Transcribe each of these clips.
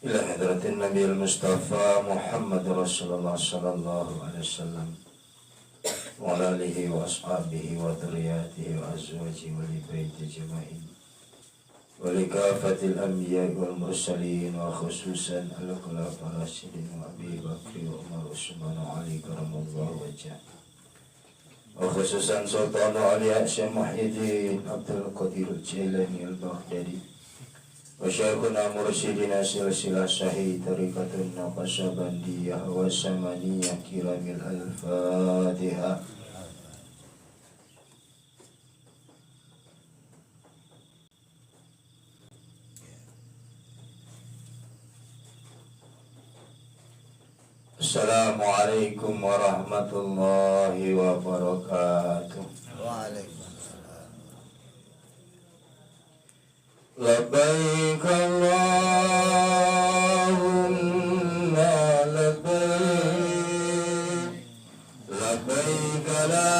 إلى حضرة النبي المصطفى محمد رسول الله صلى الله عليه وسلم وعلى آله وأصحابه وذرياته وأزواجه ولبيته أجمعين ولكافة الأنبياء والمرسلين وخصوصا الخلفاء الراشدين وأبي بكر وعمر وعثمان وعلي كرم الله وجهه وخصوصا سلطان علي هاشم محي الدين عبد القادر الجيلاني البغدادي وشيخنا مرشدنا سلسلة صحيح طريقة النقشبندية والسمانية كرام الفاتحة. Assalamualaikum warahmatullahi wabarakatuh. Waalaikumsalam. Labbaik Allahumma labbaik, labbaik la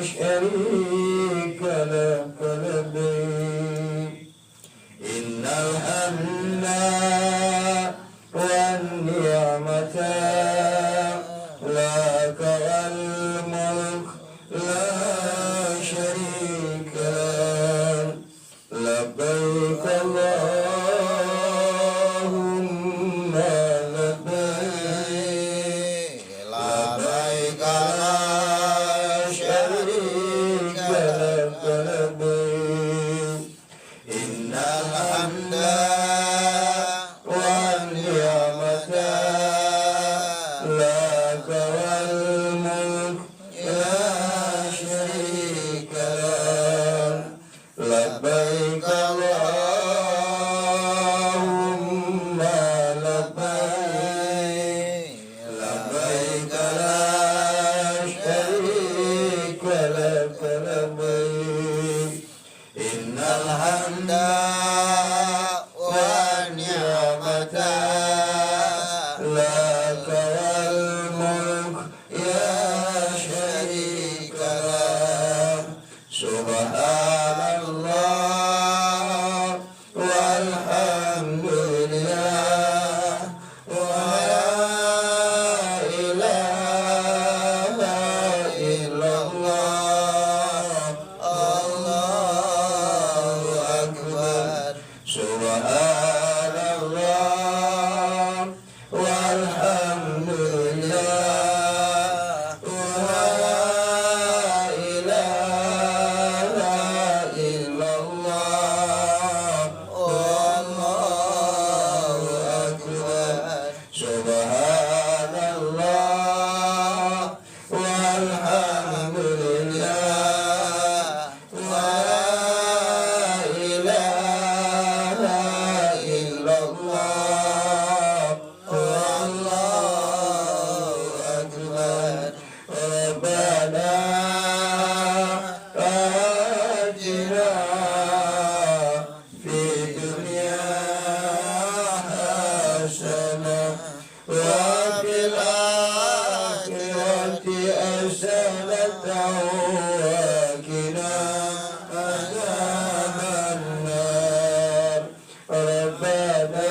syarika lak labbaik, innal hamda wan ni'mata lak wal mulk la syarika lak. Labbaik Allahumma labbaik, labbaik la syarika lak labbaik, innal hamda wan ni'mata lak wal mulk la syarika lak. Labbaik Allahumma labbaik, labbaik la syarika lak labbaik, innal hamda wan ni'mata lak wal mulk la syarika lak. Subhanallah walhamdulillah wa la ilaha illallah, Allahu akbar. Subhanallah walhamdulillah wa la ilaha illallah, Allahu akbar. Subhanallah walhamdulillah wa la ilaha illallah, Allahu akbar. Rabbana atina fid dunya hasanah wa fil akhirati hasanah wa qina adzabannar. Rabbana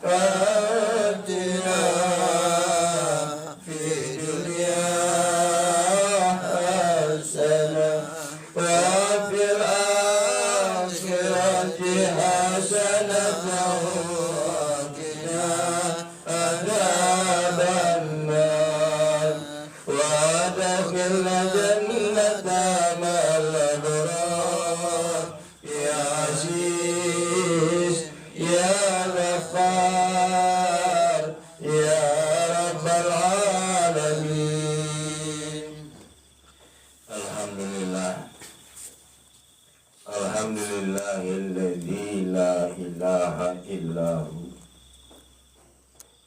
atina fid dunya hasanah wa fil akhirati hasanah wa qina adzabannar. Wa adkhilna jannata ma'al abrar ya aziz ya ghaffar ya rabbal alamin. Alhamdulillah, alhamdulillahilladzi la ilaha illahu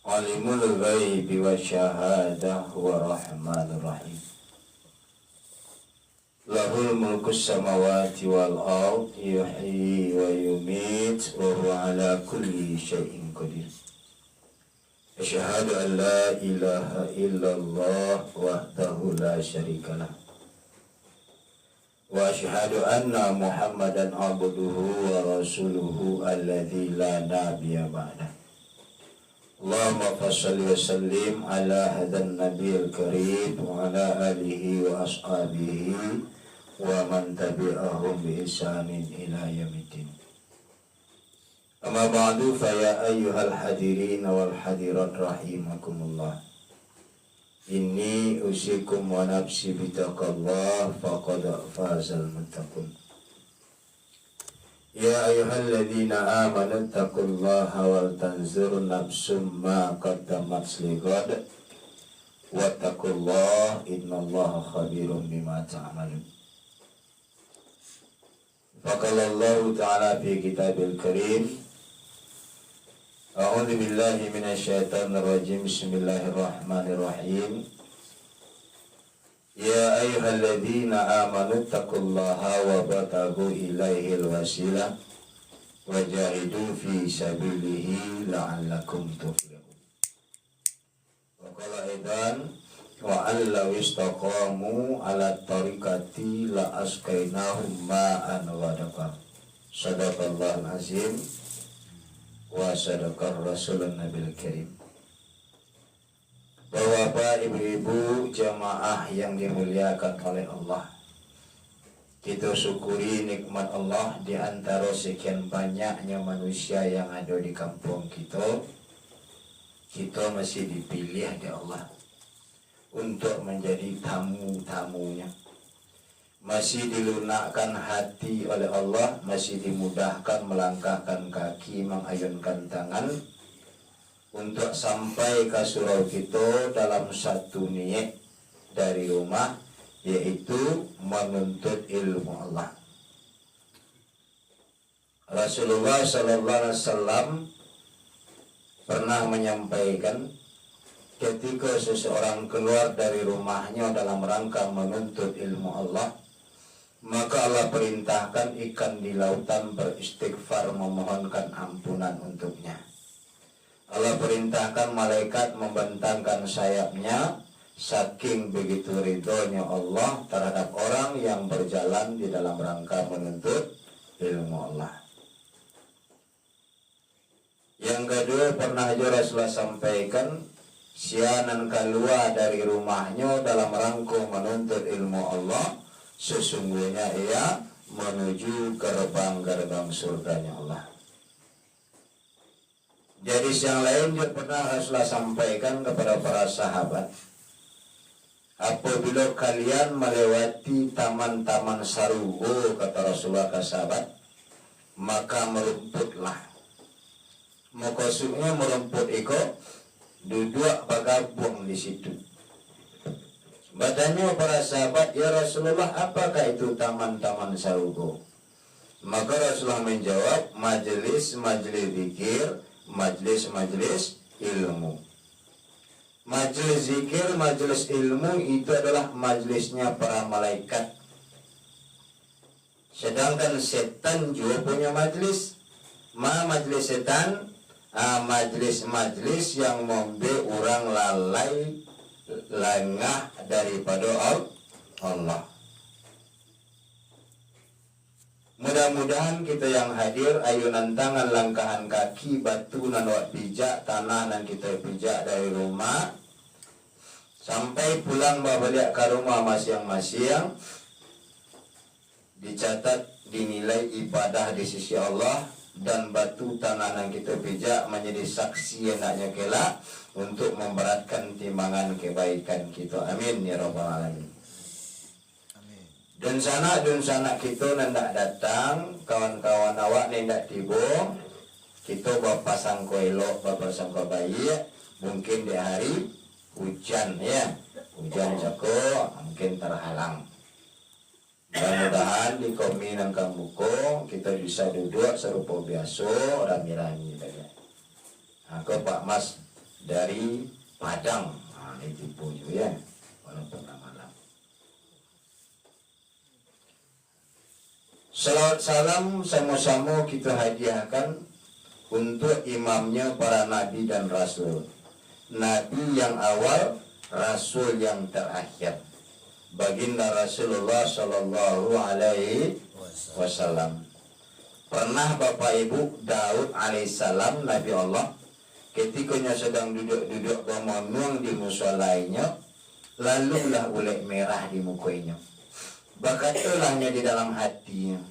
alimul ghaibi wa syahadah wa rahmanur rahim. Lahul mulku samawati wal ard yuhyi wa yumit wa huwa ala kulli syai'in qadir. Asyhadu an la ilaha illallah wahdahu la syarikalah wa asyhadu anna Muhammadan abduhu wa rasuluhu alladzi la nabiyya ba'dah. Allahumma fassalli wa sallim ala hadan nabiyil karim wa ala alihi wa ashabihi wa man tabi'ahum bi ihsanin ila yaumiddin. Amma ba'du, fa ya ayyuhal hadirin wal hadirat rahimakumullah. Inni usikum wa nafsi bitaqallah faqad fazal muttaqun. Ya ayyuhalladzina amanu taqullaha wal tanzur nafsum ma qaddamat lighad wattaqullaha innallaha khabirum bima ta'malun. Faqalallahu ta'ala fi kitabil karim. A'udzu billahi minasyaitonir rajim. Bismillahirrahmanirrahim. Ya ayyuhalladzina amanu taqullaha wa bataghu ilaihil wasilah wa jahidu fi sabilihi la'allakum tuflihun. Wa qala aidan wa allaw istaqamu ala tariqati la askainahum ma'an ghadaqa. Shadaqallahul azim wa sadaqar rasulun nabil karim. Bapak, ibu-ibu, jamaah yang dimuliakan oleh Allah, kita syukuri nikmat Allah di antara sekian banyaknya manusia yang ada di kampung kita. Kita masih dipilih oleh Allah untuk menjadi tamu-tamunya, masih dilunakkan hati oleh Allah, masih dimudahkan melangkahkan kaki, mengayunkan tangan untuk sampai ke surau kita dalam satu niat dari rumah, yaitu menuntut ilmu Allah. Rasulullah sallallahu alaihi wasallam pernah menyampaikan, ketika seseorang keluar dari rumahnya dalam rangka menuntut ilmu Allah, maka Allah perintahkan ikan di lautan beristighfar memohonkan ampunan untuknya. Allah perintahkan malaikat membentangkan sayapnya, saking begitu ridhonya Allah terhadap orang yang berjalan di dalam rangka menuntut ilmu Allah. Yang kedua, pernah juga Rasulullah sampaikan, sianan keluar dari rumahnya dalam rangka menuntut ilmu Allah, sesungguhnya ia menuju gerbang-gerbang surganya Allah. Jadi yang lain juga pernah Rasulullah sampaikan kepada para sahabat, apabila kalian melewati taman-taman sarugo, kata Rasulullah ke sahabat, maka merumputlah. Maksudnya merumput itu duduk bergabung di situ. Bertanya para sahabat, ya Rasulullah, apakah itu taman-taman sarugo? Maka Rasulullah menjawab, majelis-majelis zikir, majelis-majelis ilmu. Majelis zikir, majelis ilmu itu adalah majelisnya para malaikat. Sedangkan setan juga punya majelis. Majelis setan? Majelis-majelis yang membuat orang lalai, lengah daripada Allah. Mudah-mudahan kita yang hadir, ayunan tangan, langkahan kaki, batu nan wak pijak, tanah nan kita pijak dari rumah, sampai pulang balik ke rumah masing-masing, dicatat dinilai ibadah di sisi Allah, dan batu tanah nan kita pijak menjadi saksi enaknya kelak untuk memberatkan timbangan kebaikan kita. Amin ya rabbal alamin. Dan sana kita nendak datang, kawan-kawan awak nendak tiba, kita berpasang koelok, berpasang baik, mungkin di hari hujan ya, hujan joko, mungkin terhalang. Mudah-mudahan di kami dan kamuko kita bisa duduk serupa biasa, rami-rami saja. Aku Pak Mas dari Padang, itu punya ya, walaupun malam. Salawat salam sama-sama kita hadiahkan untuk imamnya para nabi dan rasul. Nabi yang awal, rasul yang terakhir. baginda Rasulullah Shallallahu Alaihi Wasallam. Pernah Bapak Ibu Daud alaihissalam Nabi Allah ketikanya sedang duduk-duduk bermenung di musolainya, lalulah ulek merah di mukanya. Bakatulahnya di dalam hatinya,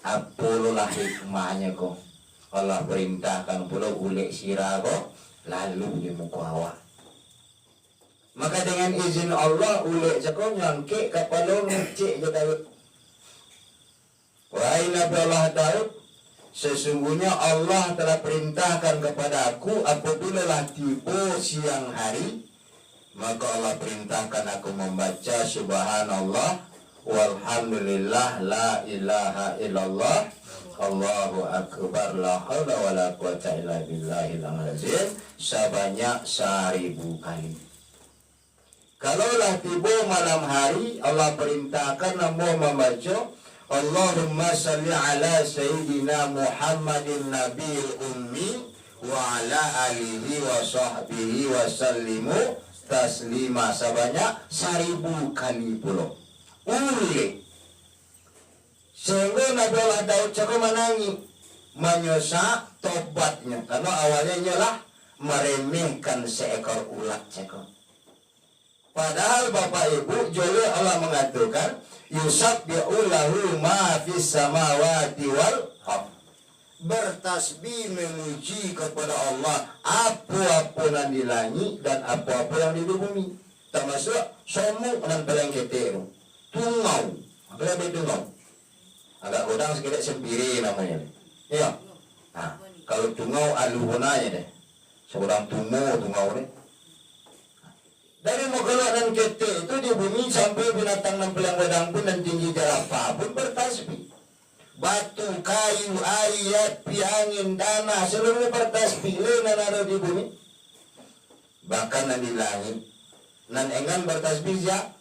apalah hikmahnya kok Allah perintahkan pula ulek sirah kok lalu di muka awak. Maka dengan izin Allah ulek cakap nyangkik kapal ngecek je Daud. Wahai Nabi Allah Daud, sesungguhnya Allah telah perintahkan kepada aku apabila lah tiba siang hari, maka Allah perintahkan aku membaca subhanallah walhamdulillah la ilaha illallah Allahu akbar la haula wala quwata illa billahil azim sebanyak 1000 kali. Kalaulah tiba malam hari, Allah perintahkan namu membaca Allahumma salli ala sayyidina Muhammadin nabiyil ummi wa ala alihi wa sahbihi wa sallimu taslima sebanyak 1000 kali pula. Uli sehingga Nabi Allah Daud cakap menangi menyosak tobatnya, karena awalnya nyalah meremehkan seekor ulat cakap. Padahal Bapak Ibu jole Allah mengatakan yusabbihu lahu ma fis samawati wal ardh, bertasbih memuji kepada Allah apa-apa yang di langit dan apa-apa yang di bumi, termasuk somuk dan pelengketero tungau, apa lebih tungau agak udang sedikit sempiri namanya iya. Nah, kalau tungau aluhunanya deh seorang tungau deh. Dari mokolok dan ketek itu di bumi sampai binatang nampilang wedang pun dan tinggi jerapah pun bertasbih. Batu, kayu, air, api, angin, tanah seluruhnya bertasbih. Lena ada di bumi. Bahkan di langit. Nan enggan bertasbih ya.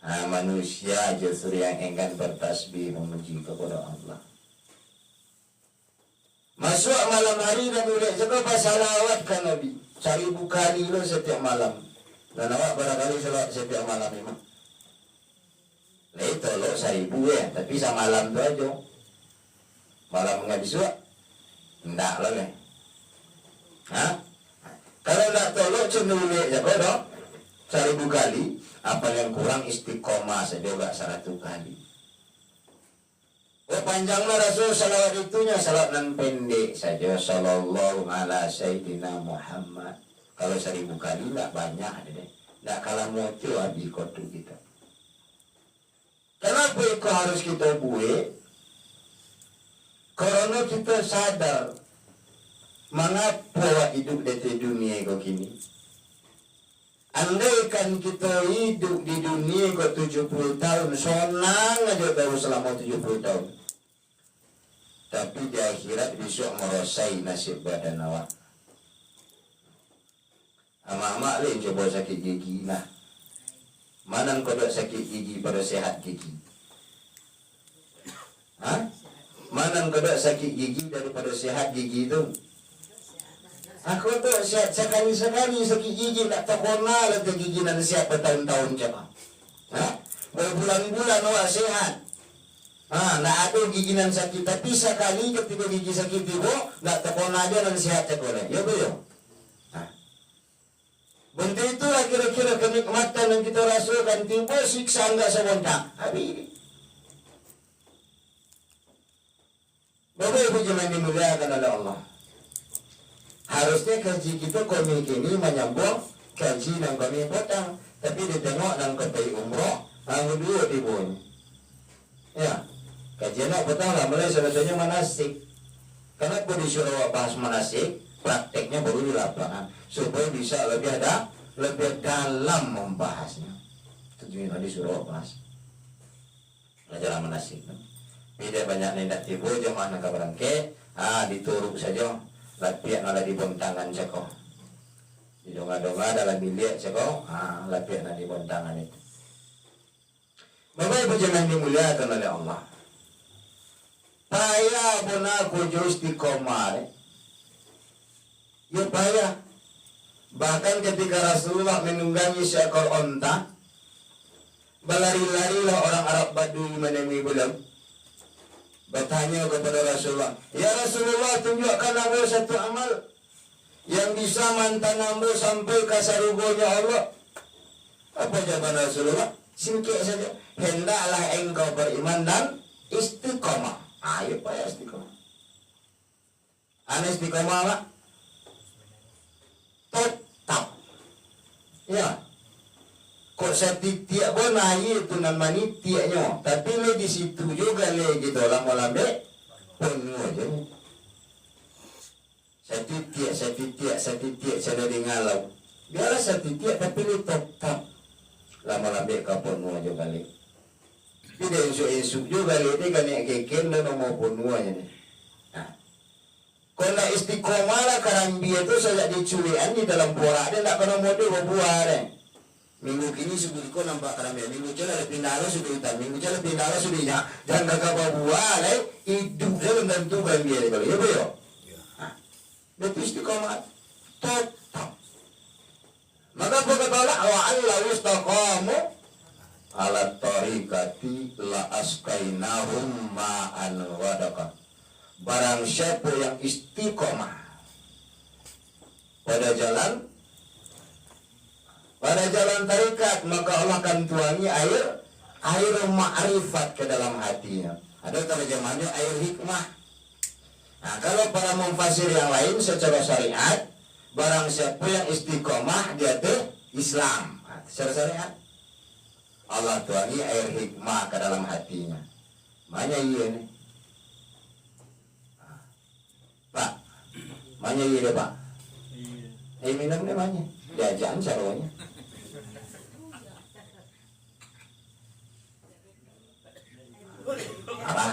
Nah, manusia justru yang enggan bertasbih memuji kepada Allah. Masuk malam hari dan ulek juga salawat kan Nabi 1000 kali lo setiap malam. Dan awak barangkali salawat setiap malam memang. Lah itu lo 1000 ya, tapi semalam tu aja. Malam enggak bisa. Ndak lo le. Hah? Kalau ndak tolok cenderung jago dong. 1000 kali, apa yang kurang istiqomah saja enggak 100 kali. Oh panjanglah Rasul salawat itunya, salawat nan pendek saja, sallallahu ala sayyidina Muhammad. Kalau 1000 kali enggak banyak deh. Enggak kalah moco di kotu kita. Kenapa itu harus kita buat? Karena kita sadar mengapa hidup di dunia kau kini. Andaikan kita hidup di dunia kau 70 tahun, senang aja tahu selama 70 tahun. Tapi di akhirat besok merasai nasib badan awak. Amak-amak lain coba sakit gigi lah. Mana kau dak sakit gigi pada sehat gigi? Hah? Mana kau dak sakit gigi daripada sehat gigi tu? Aku tu sehat sekali-sekali sakit gigi tak terkenal lah gigi nan siap bertahun-tahun cakap. Hah? Berbulan-bulan awak sehat. Nak ada gigi nan sakit, tapi sekali ketika gigi sakit tiba, nak tekon aja nan sihat cakap. Ya betul. Benda itulah kira-kira kenikmatan yang kita rasakan, tiba siksa enggak sebentar. Habis ini. Bapak Ibu jemaah dimuliakan oleh Allah. Harusnya kaji kita komik ini menyambung kaji yang kami potong, tapi ditengok dan kotai umroh, yang dua dibuat. Ya. Kajian nak petang lah, mulai sebetulnya manasik. Kenapa disuruh bahas manasik? Prakteknya baru di lapangan, supaya bisa lebih dalam membahasnya. Tujuan tadi disuruh bahas pelajaran manasik. Tidak banyak nendak tibu, jemaah nak berangke, dituruk saja. Lapiak nak di bontangan ceko. Di donga-donga dalam bilik ceko, lapiak nak di bontangan itu. Bapak Ibu jemaah dimuliakan oleh Allah. Payah pun aku jauh istiqomah. Ya payah. Bahkan ketika Rasulullah menunggangi seekor onta, Berlari-larilah orang Arab Badui menemui beliau. Bertanya kepada Rasulullah, "Ya Rasulullah, tunjukkan aku satu amal yang bisa mantan ambo sampai ke surganya Allah." Apa jawaban Rasulullah? Singkat saja, "Hendaklah engkau beriman dan istiqomah." Ayo Pak ya istiqomah. Ane istiqomah apa? Tetap. Ya. Kok setiap bonai itu namanya tiaknya, tapi le di situ juga le gitu lambe penuh aja. Setiap saya ngalau. Biarlah setiap tapi le tetap lambe ka penuh aja kali. Tidak isu juga le ini kan yang keken dan mau penuh aja nih. Nah, kalau istiqomah lah karambi itu saja diculian di dalam porak dia tak pernah model berbuah deh. Minggu kini sebutiko nampak kerambi, minggu jalan pindah sudah hitam, minggu jalan pindah sudah hijau. Jangan kagak buah lah, hidup dia belum tentu kerambi ada kalau ya boyo. Betul istiqomah tetap. Maka berkatalah wa Allah istaqamu ala tariqati la askainahum ma'an wadaka. Barang siapa yang istiqomah pada jalan tarikat, maka Allah akan tuangi air ma'rifat ke dalam hatinya. Ada terjemahannya air hikmah. Nah, kalau para mufasir yang lain secara syariat, barang siapa yang istiqomah dia tuh Islam. Nah, secara syariat Allah tuangi air hikmah ke dalam hatinya. Mana iya nih? Pak, mana iya deh Pak? Minum deh mana? Diajaan caranya.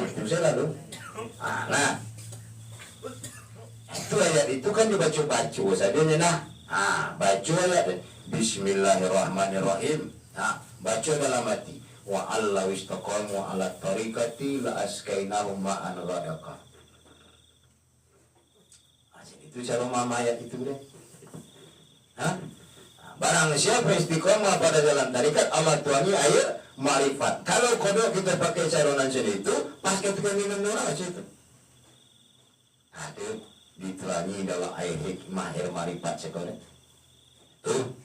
Itu saya lalu. Nah, itu ayat itu kan dibaca saja nah. Baca ayat Bismillahirrahmanirrahim. Baca dalam hati. Wa Allah istaqamu ala tariqati la askainahum ma'an ghadaka. Itu cara mama ayat itu deh. Barang siapa istiqomah pada jalan tarikat, Allah tuangi air ma'rifat. Kalau kodok kita pakai caronan itu, pas ketika minum doa aja itu. Ada dituangi dalam air hikmah, air ma'rifat sekolah. Tuh.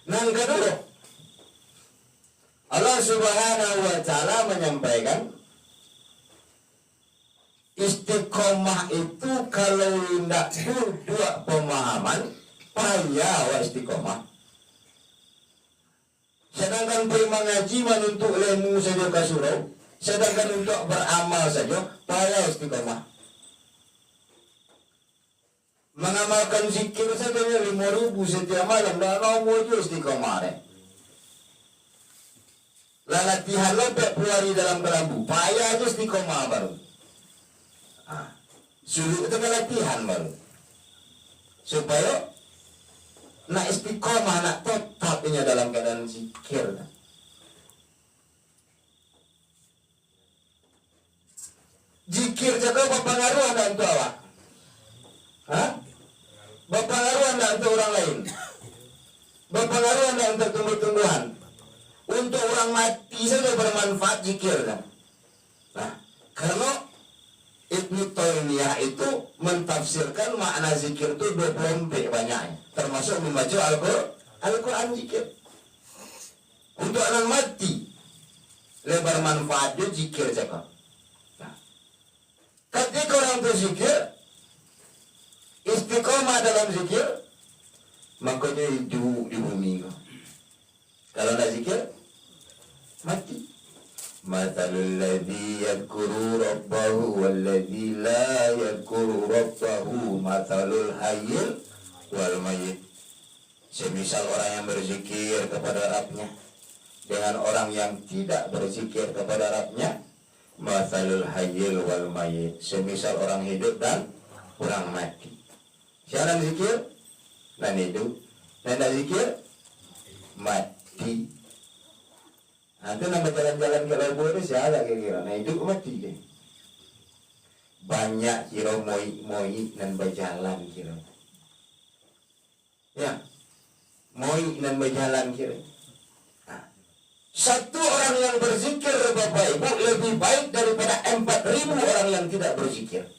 Nah, kedua, Allah Subhanahu wa Ta'ala menyampaikan istiqomah itu kalau tidak dua pemahaman payah wa istiqomah. Sedangkan beriman ngaji menuntut ilmu saja ke surau, sedangkan untuk beramal saja payah istiqomah. Mengamalkan zikir saja 5.000 setiap malam, dah mau je istiqomah deh. Latihan lopek pelari dalam kelambu, payah aja istiqomah baru. Suruh itu latihan baru. Supaya nak istiqomah, nak tetapnya dalam keadaan zikir. Zikir jaga berpengaruh anda untuk awak. Berpengaruh anda untuk orang lain. Berpengaruh anda untuk tumbuh-tumbuhan. Untuk orang mati saja bermanfaat zikir. Nah, karena Ibnu Taimiyah itu mentafsirkan makna zikir itu 24 banyaknya, termasuk membaca Al-Quran zikir. Untuk orang mati lebar manfaatnya zikir cakap. Nah, ketika orang itu zikir, istiqomah dalam zikir, makanya hidup di bumi. Kalau tidak zikir, mati. Mathalul ladzi yadhkuru rabbahu walladzi la yadhkuru rabbahu mathalul hayyil wal mayyit. Semisal orang yang berzikir kepada Rabbnya dengan orang yang tidak berzikir kepada Rabbnya, mathalul hayyil wal mayyit. Semisal orang hidup dan orang mati. Siapa zikir? Dan hidup. Dan tidak zikir? Mati. Nanti nama jalan-jalan ke laut itu siapa kira-kira? Nah hidup mati deh. Banyak kira moi dan berjalan kira. Ya, moi dan berjalan kira. Nah, Satu orang yang berzikir Bapak Ibu lebih baik daripada 4.000 orang yang tidak berzikir.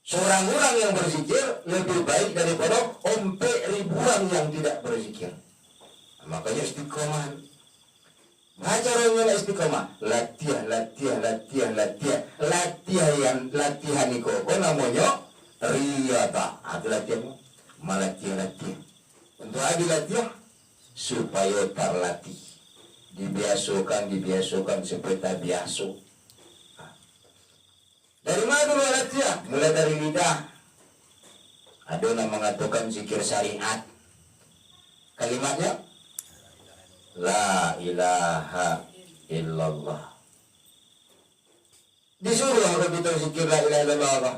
Seorang orang yang berzikir lebih baik daripada 4.000 orang yang tidak berzikir. Makanya istiqomah. Baca orang istiqomah. Latihan itu namanya riyadhah. Itu latihan. Latihan. Untuk ada latihan supaya terlatih. Dibiasakan seperti biasa. Dari mana dulu latihan? Mulai dari lidah. Ada yang mengatakan zikir syariat. Kalimatnya La ilaha illallah. Disuruh kalau kita zikir la ilaha illallah.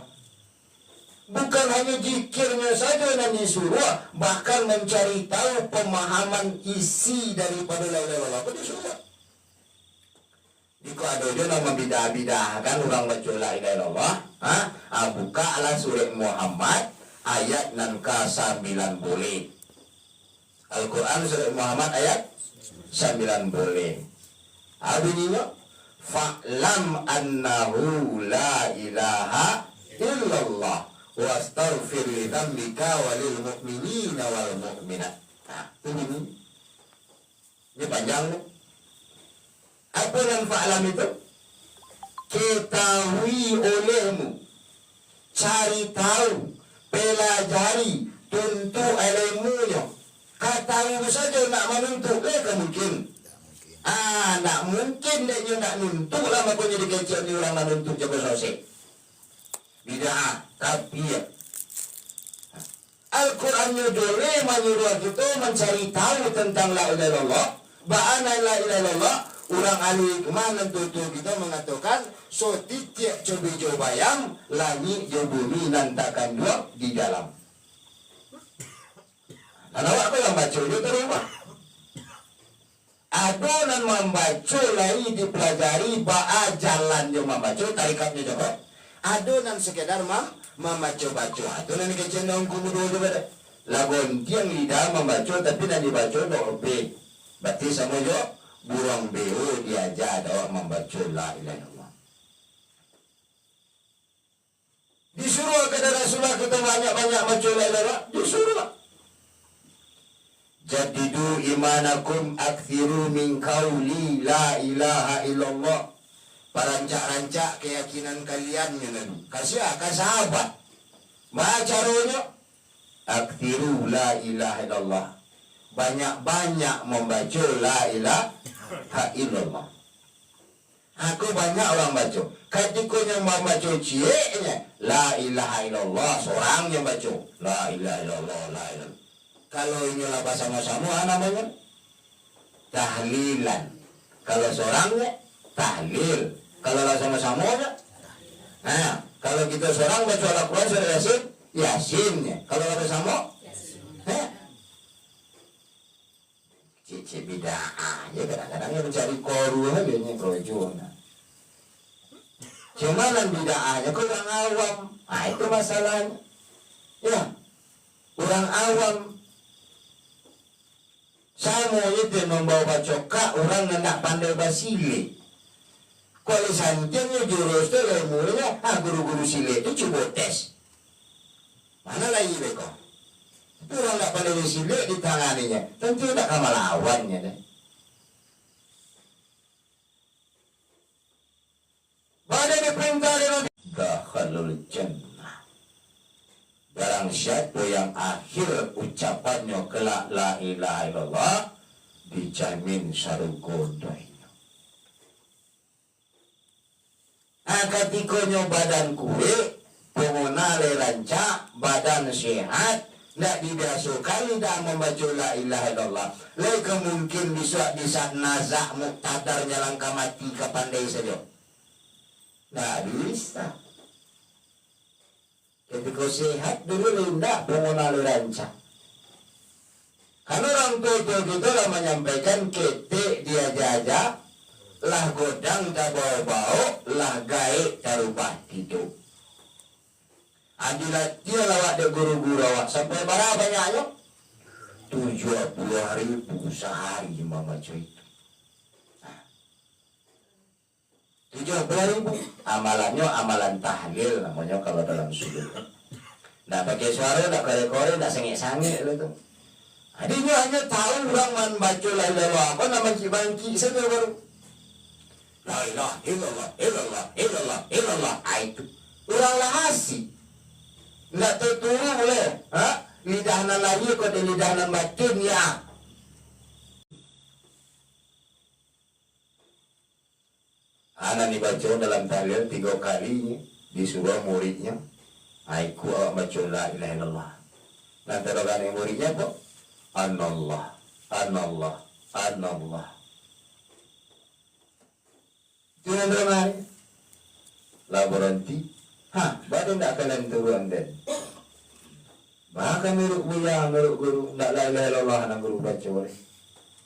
Bukan hanya zikirnya saja yang disuruh, bahkan mencari tahu pemahaman isi daripada la ilaha illallah. Apa disuruh? Jika ada dia nama bidah-bidah kan orang baca la ilaha illallah, buka ala surah Muhammad ayat nan ke-9 boleh. Al-Quran surah Muhammad ayat 9 boleh. Bunyinya fa'lam annahu la ilaha illallah wastaghfir li dzambika walil mu'minina wal mu'minat. Ini panjang nih. Apa yang fa'lam itu? Ketahui olehmu, cari tahu, pelajari, tuntut ilmunya. Katamu saja nak menuntut ke mungkin. Nak mungkin dia nak nuntut lah makanya dikecil ni orang nak nuntut jaga sosial. Bid'ah, tapi ya. Al-Qurannya boleh menyuruh kita mencari tahu tentang la ilaha illallah. Ba'ana la ilaha illallah. Orang ahli hikmah nuntut kita mengatakan so tiap coba bayang langit jauh bumi nantakan dua di dalam. Karena apa yang baca itu terima. Adonan membaca lagi dipelajari ba'a jalan yang membaca tarikatnya juga. Adonan sekedar membaca-baca. Adonan kecendang kumudu juga. Lagon tiang lidah membaca tapi dan dibaca doa B. Berarti sama juga burung BO diajar doa membaca la ilaha illallah. Disuruh kepada Rasulullah kita banyak-banyak baca la ilaha illallah. Disuruh. Jadidu imanakum akthiru min qawli la ilaha illallah. Parancak-rancak keyakinan kalian kasih sahabat. Caranya akthiru la ilaha illallah. Banyak-banyak membaca la ilaha illallah. Aku banyak orang baca. Ketika yang membaca cieknya la ilaha illallah, seorang yang baca la ilaha illallah, la ilaha. Kalau inilah bersama-sama namanya tahlilan. Kalau seorangnya tahlil. Kalau sama-sama kalau kita seorang baca Al-Quran surah Yasin, Yasinnya. Kalau bersama cici bid'ah aja kadang-kadang yang mencari koruh biasanya kerojuan. Cuma nan bid'ahnya kurang awam. Itu masalahnya. Ya, orang awam. Saya mau itu membawa coka orang nak pandai basile. Kalau sanjungnya jurus itu ilmunya, guru-guru sile itu coba tes. Mana lagi mereka? Itu orang nak pandai basile di tangannya, tentu tak akan melawannya. Pada diperintah dengan dakhalul jannah. Barang siapa yang akhir ucapannya kelak la ilaha illallah dijamin sarugodainya. Ketikanya badan kue, pengonale rancak, badan sehat, tidak dibiasakan tidak membaca la ilaha illallah. Leka mungkin bisa nazak muktadarnya langkah mati kepandai saja. Tidak bisa. Ketika sehat dulu tidak pengenal rancang. Karena orang tua kita lah menyampaikan ketik dia jajah, lah godang tak bau-bau, lah gaik tak rubah hidup. Adilah dia lawak de guru-guru awak sampai berapa banyaknya? 70.000 sehari mama cuy itu. 70.000 amalannya amalan tahlil namanya kalau dalam sudut. Nggak pakai suara, nggak kore-kore, nggak sengit-sengit gitu. Adinya hanya tahu orang man baca la ilaha apa nama cibangki saja baru. La ilaha illallah, illallah, illallah, illallah. Itu orang lahasi. Nggak terturu boleh. Lidahna lagi kau di lidahna batin ya. Anak dibaca dalam tahlil 3 kali disuruh muridnya. Aiku awak baca la ilaha illallah. Nanti orang yang muridnya apa? Anallah, anallah, anallah. Itu yang bermari. Lah berhenti. Badan tak kalian turun dan. Bahkan meruk buya, meruk guru, tak la ilaha illallah anak guru baca boleh.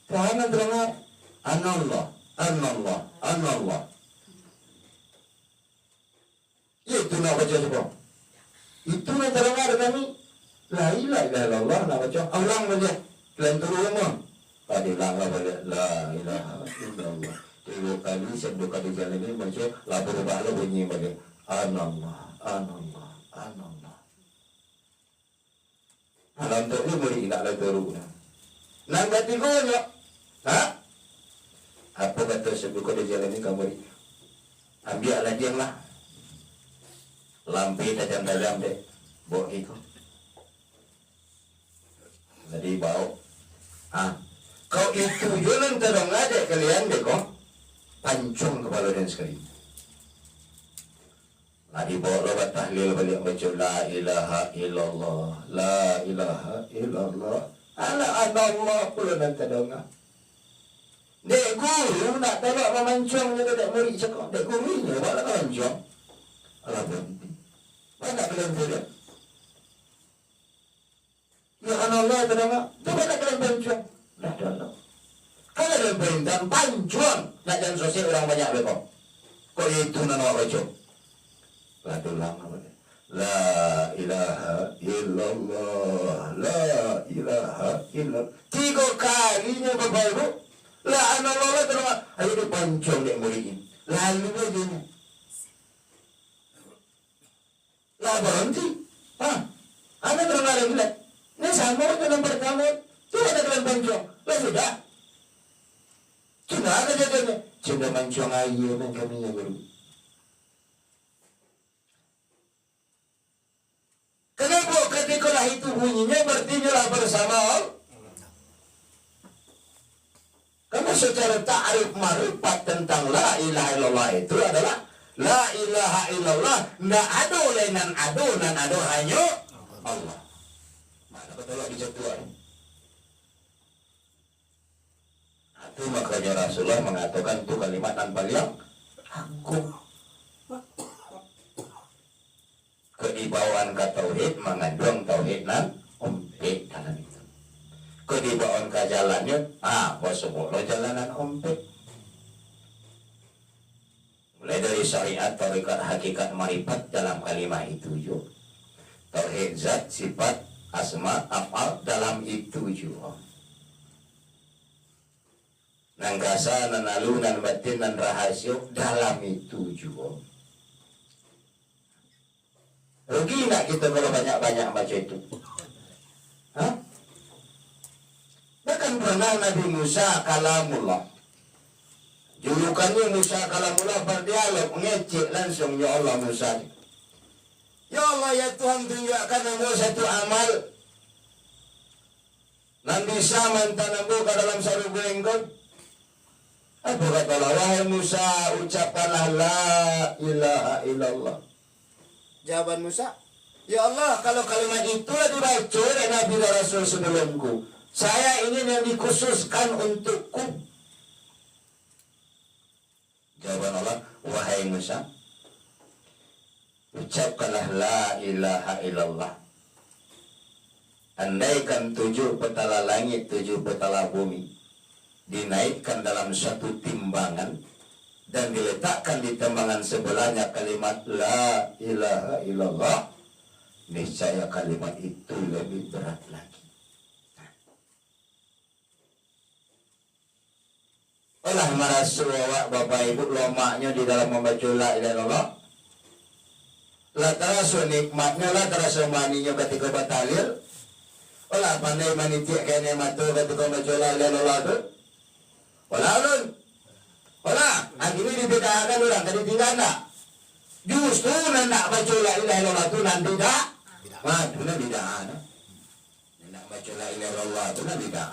Kerana terang anallah, anallah, anallah. Itu nak baca sebab. Itu yang terang ada kami. La ilaha illallah nak baca. Orang baca. Kalian turun semua. Tadi langkah balik. La ilaha illallah. 3 kali, 2 kali jalan ini baca. La berubah lah bunyi balik. Anallah, anallah, anallah. Alam tu ni boleh nak lah turun. Nak ganti kau apa kata sebelum kau jalan ni kamu ambil lah dia lah. Lampi tajam dalam dek. Bawa ikut. Jadi bau. Kau itu jualan terang aja kalian deh kau. Pancung kepala dan sekali. Lagi bawa lobat tahlil balik baca la ilaha illallah. La ilaha illallah. Ala Allah pula nanti dong. Dek guru nak tolak memancung juga dek murid cakap. Dek gurunya buat lah mancung. Alah berhenti. Mana kalian boleh? Ya Allah terang. Coba nak kalian pancung. Dah dalam. Kalau ada perintah pancung. Nak jalan sosial orang banyak bekok. Kau itu nak baca. Lalu lama boleh. La ilaha illallah. La ilaha illallah. 3 kalinya Bapak Ibu. La anallah terang. Ayo dipancung dek murid ini. Lalu dia. Lah berhenti. Anda terang ada bilang. Ini sama dalam pertama. Itu ada dalam pancung. Lah sudah. Cuma ada jadinya. Cuma pancung air dan kami yang baru. Kenapa ketika lah itu bunyinya berarti lah bersama Allah? Karena secara ta'rif marifat tentang la ilaha illallah itu adalah la ilaha illallah. Nggak ada lainan ado hanya Allah. Mana betul dijatuhan? Itu makanya Rasulullah mengatakan itu kalimat tanpa yang agung. Kedibawaan ke tauhid mengandung tauhid nan umpik dalam itu. Kedibawaan ke jalannya, semua jalanan umpik. Mulai dari syariat, tarikat, hakikat, marifat dalam kalimat itu juga. Tauhid zat, sifat, asma, af'al dalam itu juga. Nangkasa, nanalu, nan batin, nan rahasia dalam itu juga. Rugi nak kita kalau banyak-banyak baca itu? Bahkan pernah Nabi Musa kalamullah. Julukannya Musa kalamullah berdialog, ngecek langsung ya Allah Musa. Ya Allah ya Tuhan tunjukkan aku satu amal. Nan bisa mantan aku ke dalam surga engkau. Apa kata Allah? Wahai Musa, ucapkanlah la ilaha illallah. Jawaban Musa, ya Allah, kalau kalimat itulah dibaca oleh Nabi dan Rasul sebelumku, saya ingin yang dikhususkan untukku. Jawaban Allah, wahai Musa, ucapkanlah la ilaha illallah. Andaikan 7 petala langit, 7 petala bumi dinaikkan dalam satu timbangan dan diletakkan di timbangan sebelahnya kalimat la ilaha illallah, niscaya kalimat itu lebih berat lagi. Olah marasu awak bapak ibu lomaknya di dalam membaca la ilaha illallah. Lah terasa nikmatnya, lah terasa maninya ketika batalil. Olah pandai manitia kene matu ketika membaca la ilaha illallah tu. Olah ulun. Olah, akhirnya dibedakan orang tadi tinggal nak. Justru nak baca la ilaha illallah tu nanti dah. Matu nak bidah. Nak baca la ilaha illallah tu nak bidah.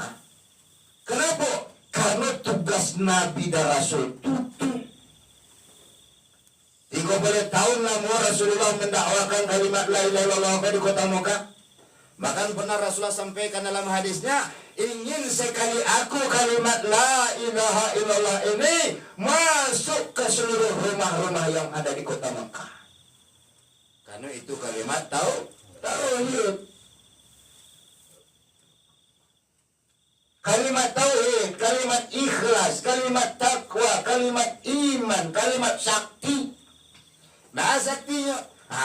Kenapa? Karena tugas Nabi dan Rasul tutup. 30 tahun lama Rasulullah mendakwakan kalimat la ilaha illallah di kota Mekah. Bahkan pernah Rasulullah sampaikan dalam hadisnya, ingin sekali aku kalimat la ilaha illallah ini masuk ke seluruh rumah-rumah yang ada di kota Mekah. Karena itu kalimat tauhid. Kalimat tauhid, kalimat ikhlas, kalimat takwa, kalimat iman, kalimat sakti. Nah saktinya,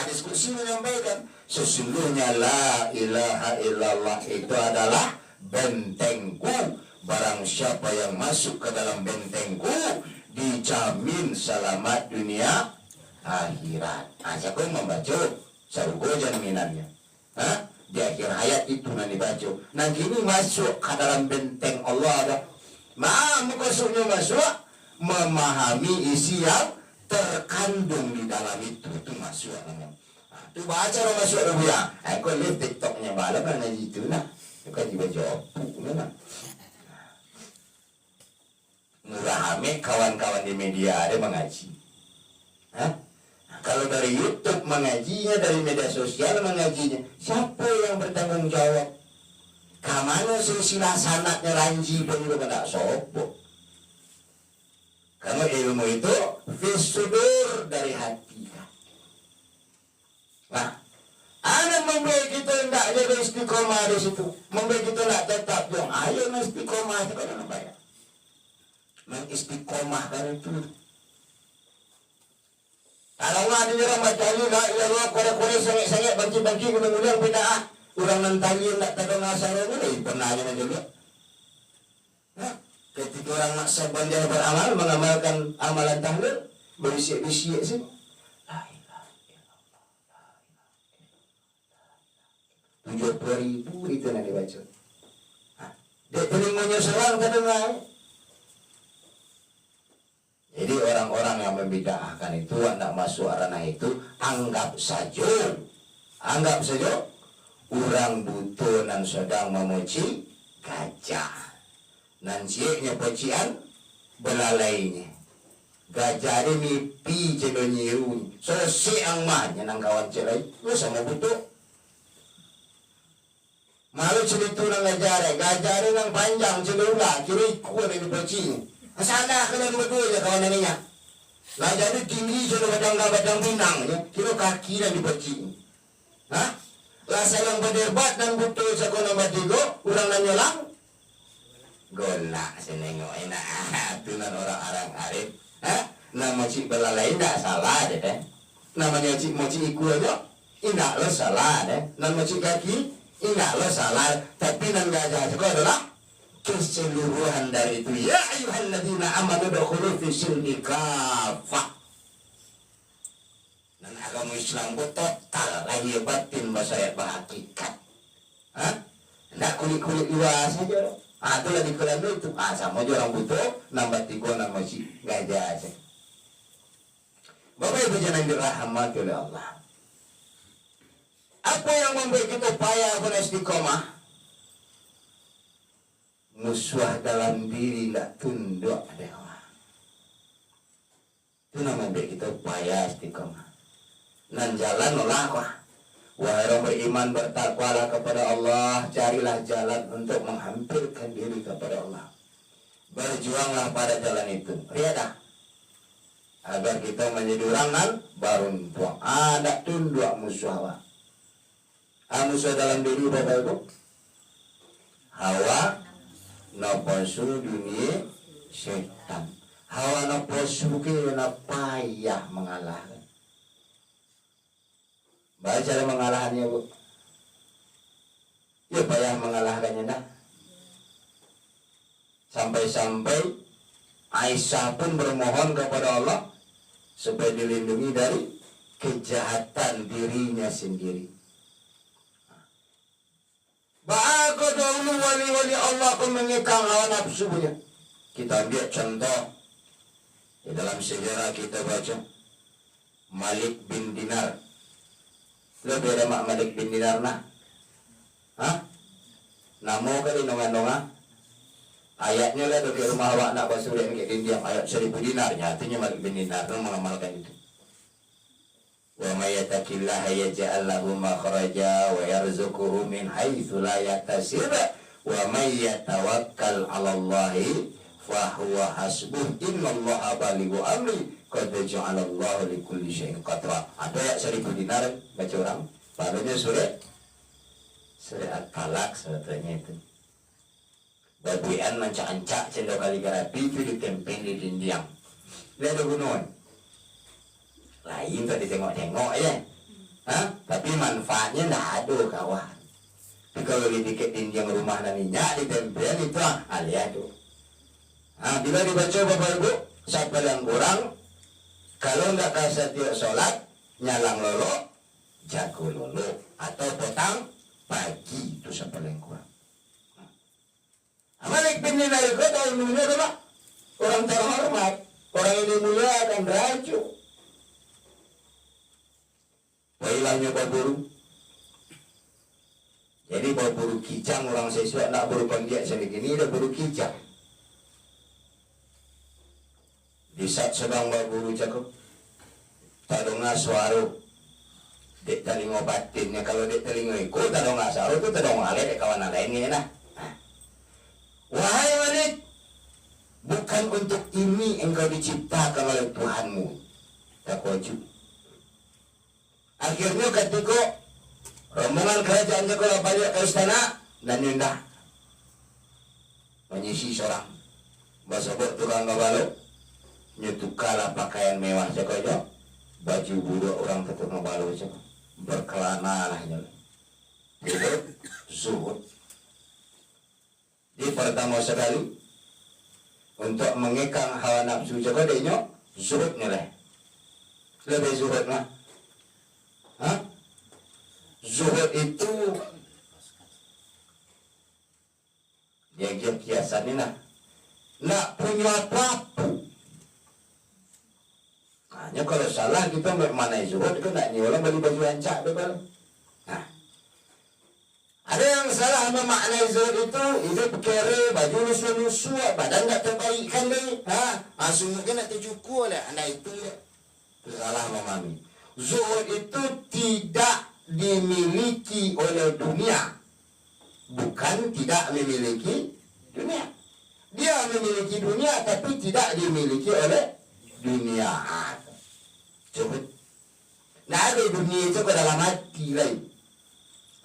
diskusi menyampaikan sesungguhnya la ilaha illallah itu adalah bentengku. Barang siapa yang masuk ke dalam bentengku dijamin selamat dunia akhirat. Siapa yang membaca sarugo jaminannya. Di akhir hayat itu nanti baca. Nah gini masuk ke dalam benteng Allah ada. Maksudnya masuk memahami isi yang terkandung di dalam itu masuk. Tu baca orang masuk rupiah. Aku lihat TikToknya malam kan ngaji itu nah. Bukan dibaca opuk nah. Murahame kawan-kawan di media ada mengaji. Kalau dari YouTube mengajinya, dari media sosial mengajinya, siapa yang bertanggung jawab? Kamano silsilah sanatnya ranji pun juga tidak sopo. Karena ilmu itu fisudur dari hati. Nah, anak membuat kita tidak jadi istiqomah di situ, membuat kita tidak tetap yang ayo istiqomah itu kan apa ya? Mengistiqomahkan itu. Kalau nggak ada orang baca ini, nggak ilah kore-kore sengit-sengit bangki-bangki gudang-gudang bid'ah. Orang nantalin nak tahu ngasar ini pernah aja juga. Ketika orang nak bandar beramal mengamalkan amalan tahlil berisik-bisik sih. La ilaha illallah, la ilaha illallah. 70.000 itu nak dibaca. Dia telinganya serang terdengar. Jadi orang-orang yang membid'ahkan itu hendak masuk ranah itu anggap saja orang butuh dan sedang memuji gajah. Nan siapnya pujian belalainya. Gajah ini mimpi cendol nyiru. So siang mahnya nang kawan cerai. Lu sama butuh. Malu cerita nang gajah ini nang panjang cendol lah. Kiri kuat ini puji. Sana kalian berdua ya kawan ininya. Lah jadi tinggi sudah badang pinang ya. Kira kaki dan dibaci. Lah sayang berdebat dan butuh sekolah batigo, urang nanyolang. Golak senengok enak. Tunan orang arif. Nama cik belalai tidak salah deh. Namanya cik moci ikut aja. Indah lo salah deh. Nama cik kaki indah lo salah. Tapi nan gajah sekolah adalah keseluruhan dari itu. Ya ayyuhalladzina amanu dukhulu fi silmi kafah. Dan agama Islam itu total lahir batin bahasa hakikat. Tidak kulit-kulit luar saja. Itu lagi kalian itu. Sama aja orang butuh nambah tiga nama si gajah aja. Bapak Ibu jangan dirahmati oleh Allah. Apa yang membuat kita payah beristiqomah? Musuh dalam diri tidak tunduk dewa. Itu namanya kita upaya istiqomah. Dan jalan nolaklah. Wahai orang beriman bertakwalah kepada Allah. Carilah jalan untuk menghampirkan diri kepada Allah. Berjuanglah pada jalan itu. Riadah. Agar kita menjadi orang nan baru tuang. Ada tunduk musuh. Musuh dalam diri Bapak Ibu. Hawa napasu dunia setan. Hawa napasu kena payah mengalahkan. Baca cara mengalahkannya Bu. Ya payah mengalahkannya dah. Sampai-sampai Aisyah pun bermohon kepada Allah supaya dilindungi dari kejahatan dirinya sendiri. Bahkan dahulu wali-wali Allah pun mengekang hawa nafsunya. Kita ambil contoh di dalam sejarah kita baca Malik bin Dinar. Lo beda mak Malik bin Dinar nak? Namo kali nonga-nonga. Ayatnya lah dari rumah awak nak basuh yang kayak dindiam ayat 1000 dinarnya. Artinya Malik bin Dinar mengamalkan itu. Wa may yattaqillaha yaj'al lahu makhraja wa yarzuquhu min haitsu la yahtasib wa may yatawakkal 'ala Allahi fa huwa hasbuh innallaha balighu amri qad ja'ala Allahu likulli syai'in qadra. Ada ayat 1000 dinar baca orang. Padanya surat At-Talaq sebetulnya itu. Babuian mancak-ancak cendok kali garapi itu ditempel di dinding. Lihat ada gunung. Lain tak ditengok-tengok ya. Tapi manfaatnya tidak ada kawan. Tapi kalau di tiket dinding rumah dan minyak ditempel itu lihat tu. Bila dibaca Bapak Ibu, siapa yang kurang, kalau tidak kasih tiap solat, nyalang lolo, jago lolo, atau potang pagi itu siapa yang kurang. Malik bin Dinar itu tahu dulunya adalah orang terhormat, orang yang dimuliakan raja. Wailahnya berburu. Jadi berburu kijang orang sesuai nak buru kondiak sedikit ini dah buru kijang. Di saat sedang berburu cakap, tak dengar suara. Dek telinga batinnya kalau dek telinga ikut tak dengar suara tu tak dengar dek kawan lainnya nah. Wahai Malik, bukan untuk ini engkau diciptakan oleh Tuhanmu. Tak wajib. Akhirnya ketika rombongan kerajaan Jakarta balik ke istana dan indah menyisi seorang basabot tukang ngabalo nyetukalah pakaian mewah Jakarta baju buruk orang tetap ngabalo berkelana lah itu zuhud. Di pertama sekali untuk mengekang hawa nafsu Jakarta ini zuhud nilai lebih zuhud lah. Zuhud itu dia kiasan ini nak punya apa-apa. Hanya kalau salah kita mana zuhud itu nak nyolang beli baju ancak betul. Ada yang salah memaknai zuhud itu hidup kere, baju lusuh-lusuh, badan tak terbaikkan deh. Sungguhnya nak tercukur lah. Anda itu salah memahami. Zuhud itu tidak dimiliki oleh dunia. Bukan tidak memiliki dunia. Dia memiliki dunia tapi tidak dimiliki oleh dunia. Zuhud. Nah ada dunia itu ke dalam hati lain.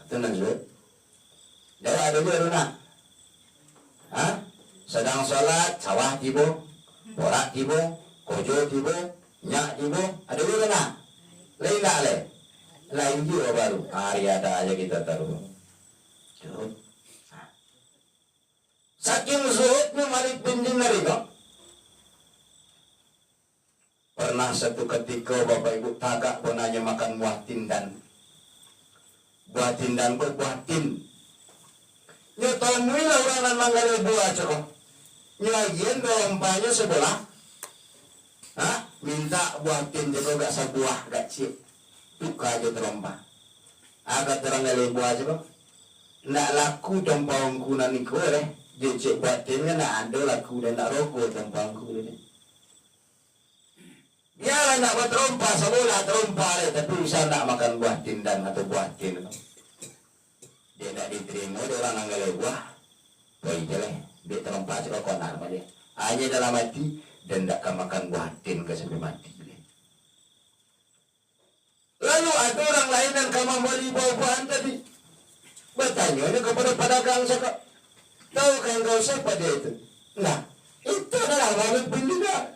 Itu nak zuhud. Dah ada dulu nak. Sedang solat, sawah tiba, borak tiba, kojo tiba, nyak tiba, ada dulu nak. Lain tak le? Lain juga baru. Hari ada aja kita taruh. Zuhud. Saking zuhudnya Malik bin Dinar itu. Pernah satu ketika Bapak Ibu tagak pun hanya makan buah tindan. Buah tindan kok buah tin. Nyotomui lah orang yang manggali buah cokok. Nyagian rompanya sebelah. Minta buah tin cokok gak sebuah gak cip. Tuka aja terompa. Agak terang gali buah cokok. Nak laku tompangku naniku deh. Dia cik buah tin kan nak ada laku dan nak rokok tompangku deh. Biarlah nak buat terompa sebelah terompa deh. Tapi bisa nak makan buah tindan atau buah tin. Dia tak diterima, dia orang anggal buah. Baik je lah, dia terompak cakap konar sama dia. Hanya dalam hati, dan tak akan makan buah tin ke sampai mati. Lalu ada orang lain yang kamu beli buah-buahan tadi. Bertanya kepada pedagang cakap, tahu kan kau siapa dia itu? Nah, itu adalah Malik bin Dinar.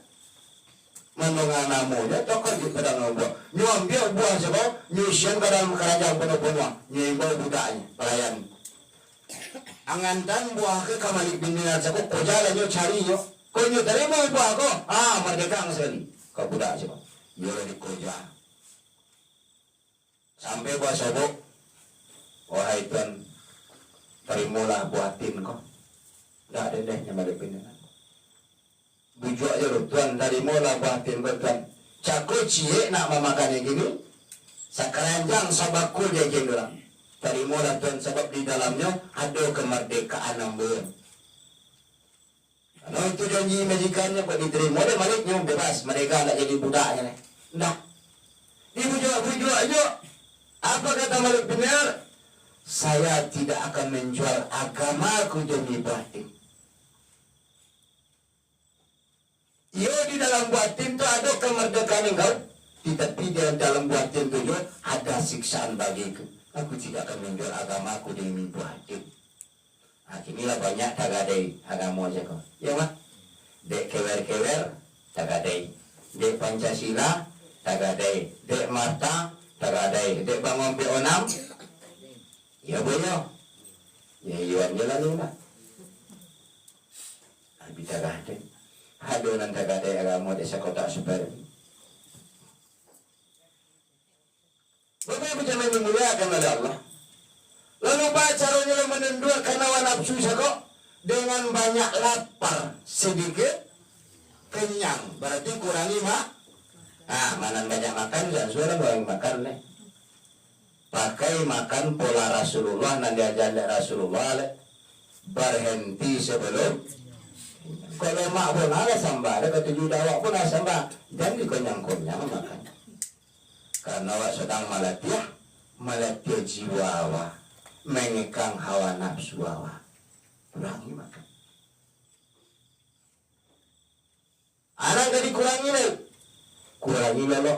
Mendengar namanya, tokoh di pedagang buah. Nyambil buah sebab, nyusian ke dalam kerajaan penuh-penuh. Nyambil budaknya, pelayan. Angantan buah ke Malik bin Dinar sebab, kau jalan nyo cari nyo. Kau nyu terima apa aku? Merdeka sekali. Kau budak siapa? Ya di koja. Sampai buat sobok. Wahai Tuhan, terimalah buatin kau. Tidak ada dehnya balik pindah. Bujuk aja lu Tuhan, terimalah buatin kau Tuhan. Cakut cie nak memakan yang gini. Sekeranjang sabakul dia gini orang. Terimalah Tuhan sebab di dalamnya ada kemerdekaan nambun. Nah itu janji majikannya buat diterima dan maliknya bebas. Mereka nak jadi budaknya nih. Nah, dibujuk aja. Apa kata Malik benar? Saya tidak akan menjual agamaku demi batin. Ya di dalam batin itu ada kemerdekaan engkau. Tetapi di dalam batin itu ada siksaan bagiku. Aku tidak akan menjual agamaku demi batin. Inilah banyak tagadai agama aja kok. Ya mah. Dek kewer-kewer tagadai. Dek Pancasila tagadai. Dek Marta tagadai. Dek bangun P6. Ya boyo. Ya iwan jalan lu mah. Abi tagadai. Hadonan tagadai agama desa kota super. Bapak Ibu jangan memuliakan oleh Allah. Lalu apa caranya menundukkan hawa nafsu kok? Dengan banyak lapar, sedikit kenyang. Berarti kurangi mana banyak makan, dan suara banyak makan nih. Pakai makan pola Rasulullah, nanti ajaran Rasulullah berhenti sebelum. Kalau mak pun ada sambal, ada ketujuh dawak pun ada sambal. Jangan dikenyang-kenyang makan. Karena awak sedang malatih jiwa awak. Mengekang hawa nafsu awak. Kurangi makan. Anak gak dikurangi lagi. Kurangi lolo.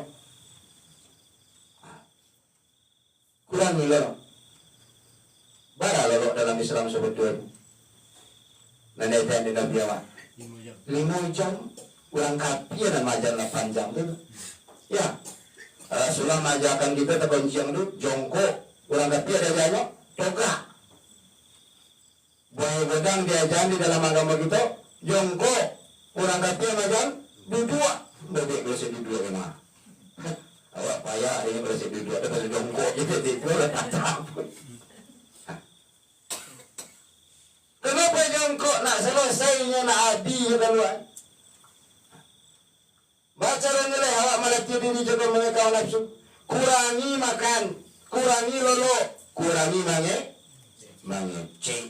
Kurangi lolo. Bara lolo dalam Islam sebetulnya. Nanti di Nabi awak 5 jam. Kurang kapi dan majalah panjang itu. Ya. Rasulullah majakan kita tergoncang itu. Jongkok. Kurang kapi ada banyak. Toga. Buaya godang diajaran di dalam agama kita. Jongkok. Kurang kapi majan. Duduk. Bebek berasa duduk emang. Awak payah hari ini berasa duduk. Ada berasa jongkok. Jadi duduk tak takut. Kenapa jongkok nak selesainya nak adi keluar? Baca rengelai awak melatih diri juga mengekang nafsu. Kurangi makan. Kurangi lolo. Kurangi mengecek.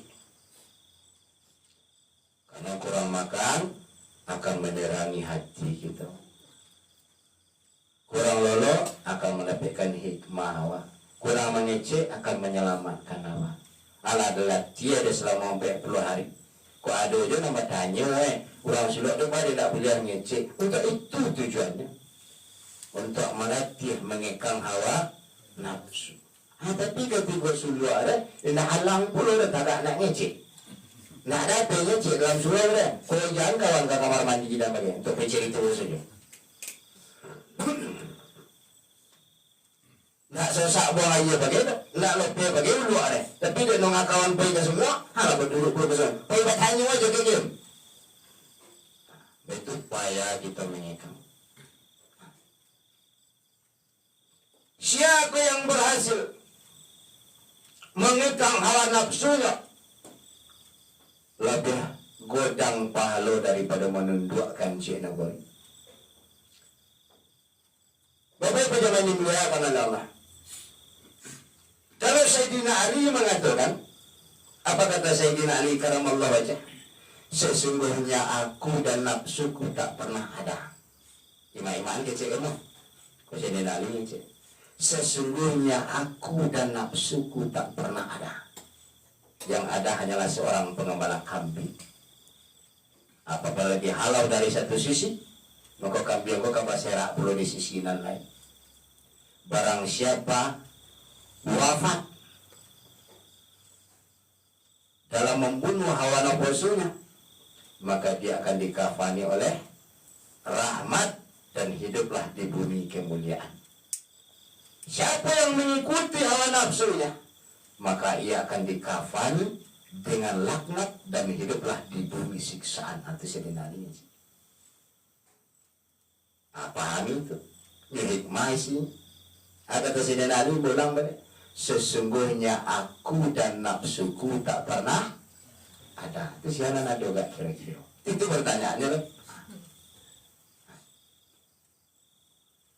Karena kurang makan akan menerangi hati kita. Kurang lolo akan mendapatkan hikmah awak. Kurang mengecek akan menyelamatkan awak. Allah adalah tiada selama 40 hari. Kau ada je nama tanya kurang suluk tu pada tak boleh ngecek. Untuk itu tujuannya. Untuk melatih mengekang hawa nafsu. Tapi ketika suluk ada, nak halang pula dah tak nak ngecek. Nak datang ngecek dalam suluk ada. Kau jangan kawan ke kamar mandi kita bagi. Untuk ngecek itu saja. Nak sesak buang air bagi tu. Nak lepas bagi ulu ada. Tapi dia nak kawan pergi ke semua. Hala berduduk pula bersama. Pergi bertanya aja ke dia. Itu payah kita mengekang. Siapa yang berhasil mengekang hawa nafsunya lebih godang pahala daripada menundukkan cik nagori. Bapak Ibu jangan dimuliakan oleh Allah. Kalau Sayyidina Ali mengatakan, apa kata Sayyidina Ali karamallahu wajhah? Sesungguhnya aku dan nafsuku tak pernah ada. Imam-imam kecil kamu. Kau Sayyidina Ali kecil. Sesungguhnya aku dan nafsuku tak pernah ada. Yang ada hanyalah seorang pengembala kambing. Apabila dihalau dari satu sisi, maka kambing kau kabar serak pula di sisi lain. Barang siapa wafat dalam membunuh hawa nafsunya, maka dia akan dikafani oleh rahmat dan hiduplah di bumi kemuliaan. Siapa yang mengikuti hawa nafsunya, maka ia akan dikafani dengan laknat dan hiduplah di bumi siksaan atau Sayyidina Ali. Pahami itu ini hikmah sih. Kata Sayyidina Ali bilang sesungguhnya aku dan nafsuku tak pernah ada. Itu siapa ada gak kira-kira? Itu pertanyaannya loh.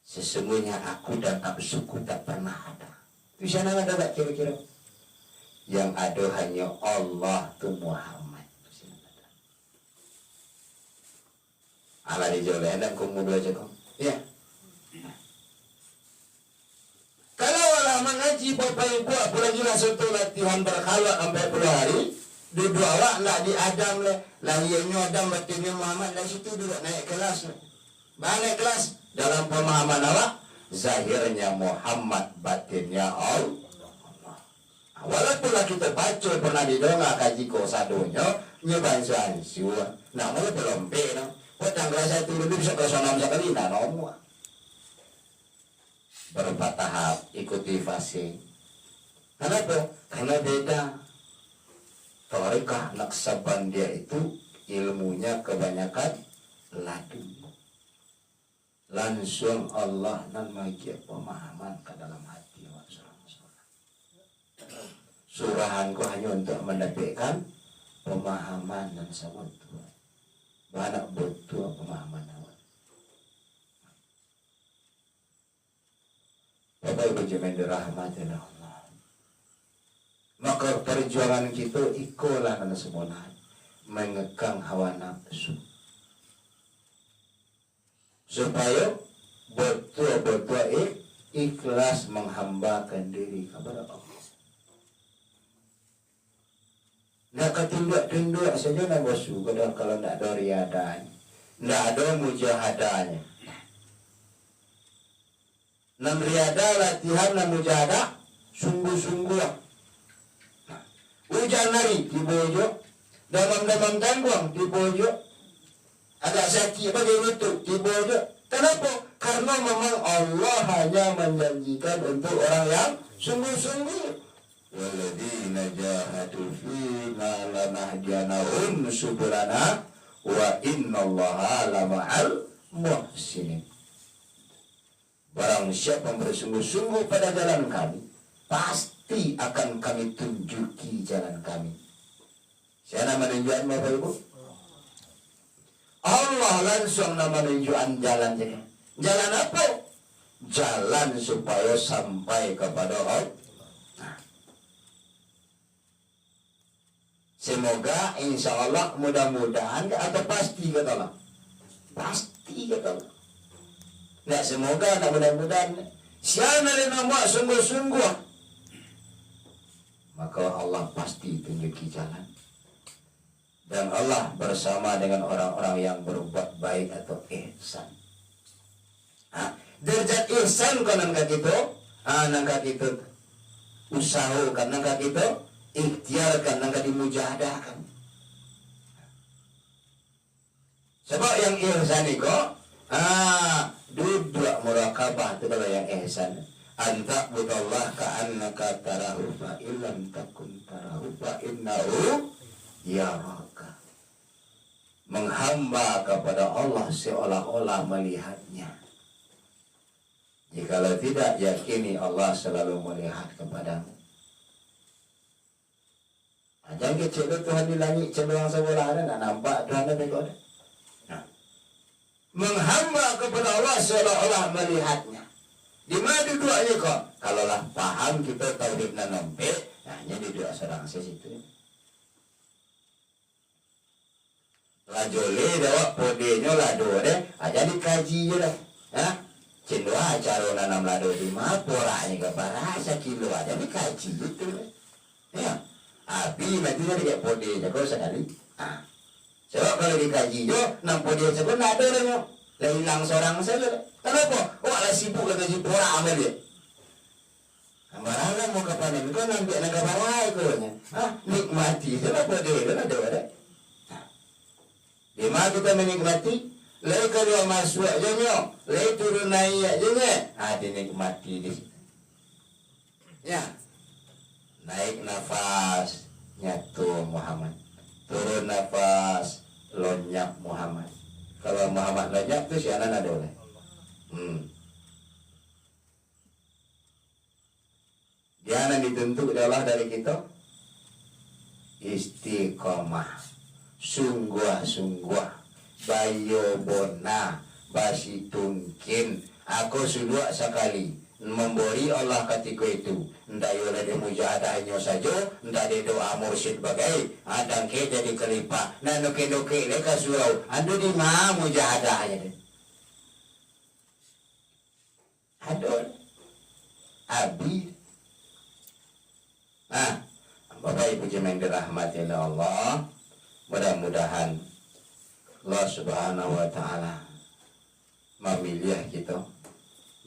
Sesungguhnya aku dan nafsuku tak pernah ada. Itu siapa ada gak kira-kira? Yang ada hanya Allah tu Muhammad. Allah dijoleh dan kemudian aja kau. Ya. Kalau Allah mengaji bapak ibu apalagi langsung tu latihan berkhalwat sampai 10 hari. Duduk awak nak di Adam lah. Lahirnya Adam batinnya Muhammad. Dari situ duduk naik kelas. Balik kelas. Dalam pemahaman awak. Zahirnya Muhammad, batinnya Allah. Walaupun lah kita baca pernah didongak kaji kosadonya. Nyobain suan. Nah mulai belum no. Petang kelas 1 dulu bisa kelas 6 sekali. Nah nomor. Berupa tahap. Ikuti fase. Kenapa? Karena beda. Torikah naksaban dia itu ilmunya kebanyakan ladun. Langsung Allah nan magi pemahaman ke dalam hati surahanku hanya untuk mendapatkan pemahaman dan sabun Tuhan. Banyak butuh pemahaman awal. Bapak Ibu jemaat dirahmati Allah. Maka perjuangan kita ikulah karena semuanya mengekang hawa nafsu supaya betul-betul ikhlas menghambakan diri kepada Allah. Nak ketinduk-tinduk saja nak bosu kalau nak ada riadanya, nak ada mujahadanya. Nam riada latihan nam mujahadah sungguh-sungguh. Hujan nari di bojo, damam-damam tangguang di bojo, agak sakit bagi lutut di bojo. Kenapa? Karena memang Allah hanya menjanjikan untuk orang yang sungguh-sungguh. Walladzina jahadu fina lanahdiyanahum subulana wa innallaha lama'al muhsinin. Barang siapa yang bersungguh-sungguh pada jalan kami, pasti akan kami tunjuki jalan kami. Siapa menunjukkan Bapak Ibu? Allah langsung menunjukkan jalan saja. Jalan apa? Jalan supaya sampai kepada Allah. Nah. Semoga insya Allah mudah-mudahan atau pasti kata Allah. Pasti kata Allah. Nggak semoga, nggak mudah-mudahan. Siapa yang nak sungguh-sungguh, maka Allah pasti tunjuki jalan. Dan Allah bersama dengan orang-orang yang berbuat baik atau ihsan. Derajat ihsan kan nangka kita, nangka kita usahakan, nangka kita ikhtiarkan, nangka dimujahadahkan. Sebab yang ihsan itu, duduk murakabah itu kalau yang ihsan. Anta budallah ka'annaka tarahu fa illam takun tarahu fa innahu yaraka. Menghamba kepada Allah seolah-olah melihatnya. Jikalau tidak, yakini Allah selalu melihat kepadamu. Jangan kecil Tuhan di langit cenderung sebelah ada, nak nampak Tuhan ada bego ada. Menghamba kepada Allah seolah-olah melihatnya. Di mana duduknya kok? Kalaulah paham kita tauhid dan nampak, hanya duduk sedang situ. Lajole dawak podenya lado deh, aja dikaji je dah. Cendua acara nanam lado di mana poranya ke barasa kilo aja dikaji gitu. Ya, api nanti dia pode jago sekali. Sebab kalau dikaji jo, nam pode sebab nak ada dah. Hilang seorang saja. Kenapa? Lah sibuk lagi si pora amal dia. Ambaran mau kapan kau nampak nak barai kau nya. Nikmati. Kenapa dia? Ada. Di mana kita menikmati? Lai kalau masuk aja nyo, lai turun naik aja nya. Dinikmati di situ. Ya. Naik nafas, nyatu Muhammad. Turun nafas, lonyak Muhammad. Kalau Muhammad lonyak tuh si anak ada oleh. Dia anak dituntut adalah dari kita istiqomah, sungguh-sungguh, bayo bona, basi tungkin. Aku sudah sekali memberi Allah ketika itu. Ndak yola de mujahadahnya saja, ndak de doa mursyid bagai. Adang ke jadi kelipah. Nah nuke-nuke leka surau. Anu di mana mujahadahnya deh. Adon. Abi. Bapak Ibu jemaah dirahmati oleh Allah, mudah-mudahan Allah Subhanahu wa taala memilih kita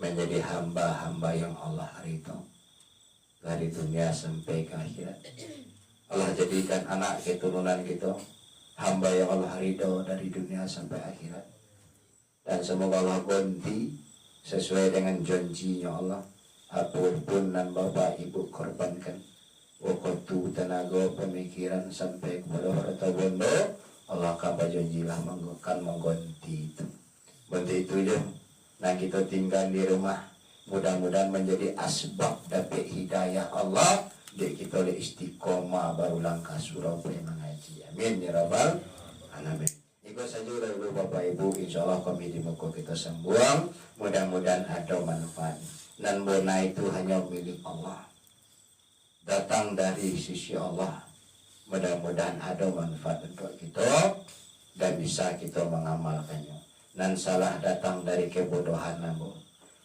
menjadi hamba-hamba yang Allah ridho dari dunia sampai ke akhirat. Allah jadikan anak keturunan kita hamba yang Allah ridho dari dunia sampai akhirat. Dan semoga Allah ganti sesuai dengan janjinya Allah. Apapun dan Bapak Ibu korbankan waktu, tenaga, pemikiran sampai kepada harta benda, Allah akan janjilah akan mengganti itu. Ganti itu je. Nah kita tinggal di rumah, mudah-mudahan menjadi asbab dapat hidayah Allah. Dek kita oleh istiqomah baru langkah surau mengaji. Amin ya rabbal alamin. Ikut saja dulu Bapak Ibu, insya Allah kami di muka kita sembuang. Mudah-mudahan ada manfaat. Dan bona itu hanya milik Allah, datang dari sisi Allah. Mudah-mudahan ada manfaat untuk kita dan bisa kita mengamalkannya. Dan salah datang dari kebodohan,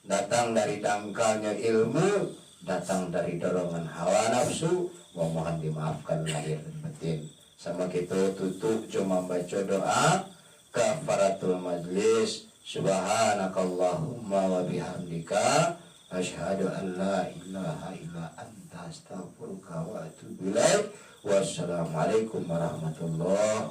datang dari dangkalnya ilmu, datang dari dorongan hawa nafsu. Mohon dimaafkan lahir dan batin. Sama kita tutup cuma baca doa kafaratul majlis. Subhanakallahumma wa bihamdika asyhadu an la ilaha illa anta astaghfiruka wa atubu ilaik. Wassalamualaikum warahmatullahi